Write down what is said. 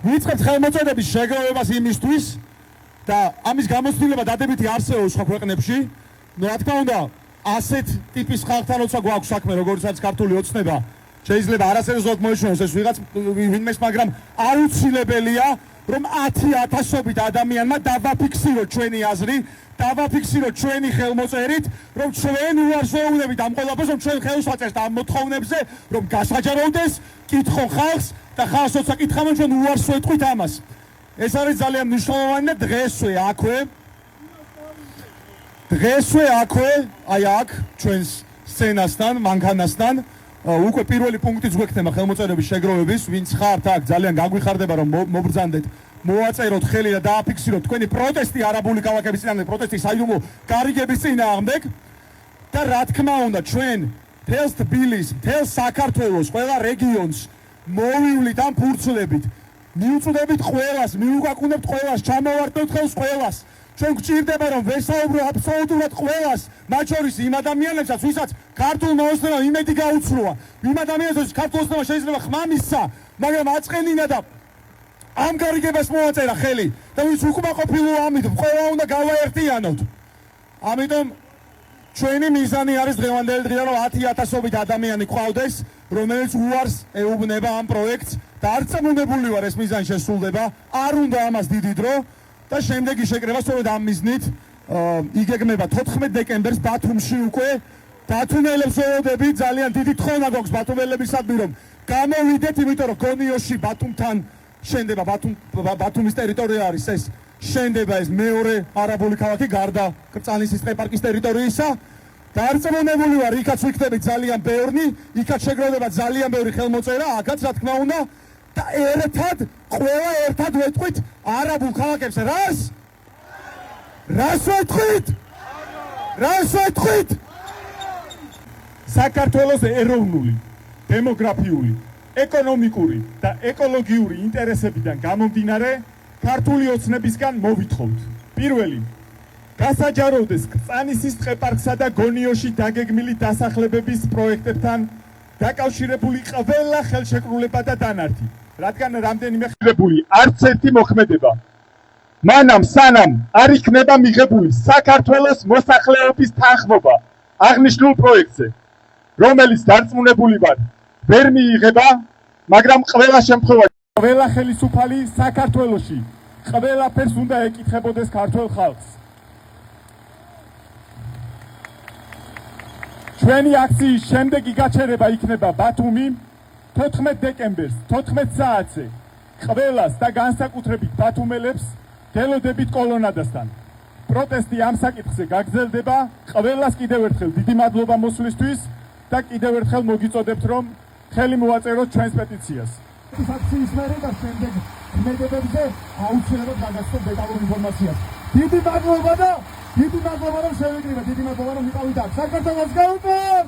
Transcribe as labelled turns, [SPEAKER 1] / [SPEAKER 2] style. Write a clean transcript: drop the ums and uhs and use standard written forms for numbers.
[SPEAKER 1] ვიწყებთ ხელმოწერების შეგროვებას იმისთვის და ამის გამოცდილება დადებითი არსებობს სხვა ქვეყნებში. რა თქმა უნდა, ასეთ ტიპის ხალხთან როცა გვაქვს საქმე, როგორც არის ქართული ოცნება, შეიძლება არასერიოზულად მოეჩვენოს ეს ვინმეს, მაგრამ აუცილებელია, რომ 10,000-ობით ადამიანმა დავაფიქსიროთ ჩვენი აზრი, დავაფიქსიროთ ჩვენი ხელმოწერით, რომ ჩვენ უარსოუნებით ამ ყველაფერს, რომ ჩვენ ხელს ვაწერთ ამ მოთხოვნებზე, რომ გასაჯაროვდეს, კითხო ხალხს და ხალხს როცა კითხავენ, ჩვენ უარს ვეტყვით ამას. ეს არის ძალიან მნიშვნელოვანი და დღესვე აქვე, აი აქ ჩვენს სცენასთან, მანქანასთან უკვე პირველი პუნქტიც გვექნება ხელმოწერების შეგროვების, ვინც ხართ აქ ძალიან გაგვიხარდება რომ მობრძანდეთ, მოვაწეროთ ხელი და დააფიქსიროთ თქვენი პროტესტი არაბული ქალაქების წინააღმდეგ, პროტესტი საიდუმლო გარიგების წინააღმდეგ და რა თქმა უნდა ჩვენ მთელს თბილისს, მთელს საქართველოს, ყველა რეგიონს მოვივლით ამ ფურცლებით, მიუწვდებით ყველას, მიუგაკვირდებთ ყველას, ჩამოვარდნოთ ხელს ყველას. ჩვენ გვჭირდება რომ ვესაუბრო აბსოლუტურად ყველას, მათ შორის იმ ადამიანებსაც, ვისაც ქართულმა ოცნებამ იმედი გაუცროა, იმ ადამიანებსაც ქართულ ოცნება შეიძლება ხმა მისცა, მაგრამ აწყენინა და ამ გარიგებას მოვაწერა ხელი და ვინც უკმაყოფილოა ამით, ყველა უნდა გავაერთიანოთ. ამიტომ ჩვენი მიზანი არის დღევანდელი დღიდან, რომ 10,000-ობით ადამიანი ყავდეს, რომელიც უარს ეუბნება ამ პროექტს და არ წამონებული ვარ ეს მიზანი შესრულდება, არ უნდა ამას დიდი დრო და შემდეგი შეკრება სწორედ ამ მიზნით იგეგმება 14 დეკემბერს ბათუმში უკვე. ბათუმელებს ვეუბნები, ძალიან დიდი თხოვნა გვაქვს ბათუმელებისადმი, რომ გამოვიდეთ, იმიტომ რომ გონიოში ბათუმთან შენდება, ბათუმის ტერიტორია არის ეს, შენდება ეს მეორე არაბული ქალაქი გარდა კრწანისის ტყეპარკის ტერიტორიისა და არ წამონებული ვარ, იქაც ვიქნებით ძალიან ბევრი, იქაც შეგროვდება ძალიან ბევრი ხელმოწერა, აქაც რა თქმა უნდა და ყველა ერთად ვეთყვით არაბულ ქალაქებს რას ვეთყვით? საქართველოს ეროვნული, დემოგრაფიული, ეკონომიკური და ეკოლოგიური ინტერესებიდან გამომდინარე ქართული ოცნებისგან მოვითხოვთ. პირველი, გასაჯაროვდეს კრწანისის ტყეპარკსა და გონიოში დაგეგმილი დასახლებების პროექტებთან დაკავშირებული ყველა ხელშეკრულება და დანართი, რადგან რამდენიმე ხელშეკრულებული არც ერთი მოქმედება მანამ სანამ არ იქნება მიღებული საქართველოს მოსახლეობის თანხმობა აღნიშნულ პროექტზე, რომელიც დარწმუნებული ვარ ვერ მიიღება, მაგრამ ყველა შემთხვევაში ყველა ხელისუფალი საქართველოში ყველაფერს უნდა ეკითხებოდეს ქართულ ხალხს. ჩვენი აქციის შემდეგი გაჩერება იქნება ბათუმი 14 დეკემბერს 14 საათზე ყველას და განსაკუთრებით ბათუმელებს დელოდებით კოლონადასთან. პროტესტი ამ საკითხზე გაგრძელდება. ყველას კიდევ ერთხელ დიდი მადლობა მოსვლისთვის და კიდევ ერთხელ მოგიწოდებთ რომ ხელი მოვაწეროთ ჩვენს პეტიციას. აქციის მერე და შემდეგ ქმედებებზე აუცილებლად გაგაცნობ დეტალურ ინფორმაციას. დიდი მადლობა რომ შევიკრიბეთ, დიდი მადლობა რომ ვიყავით აქ. საქართველოს გაუმარ!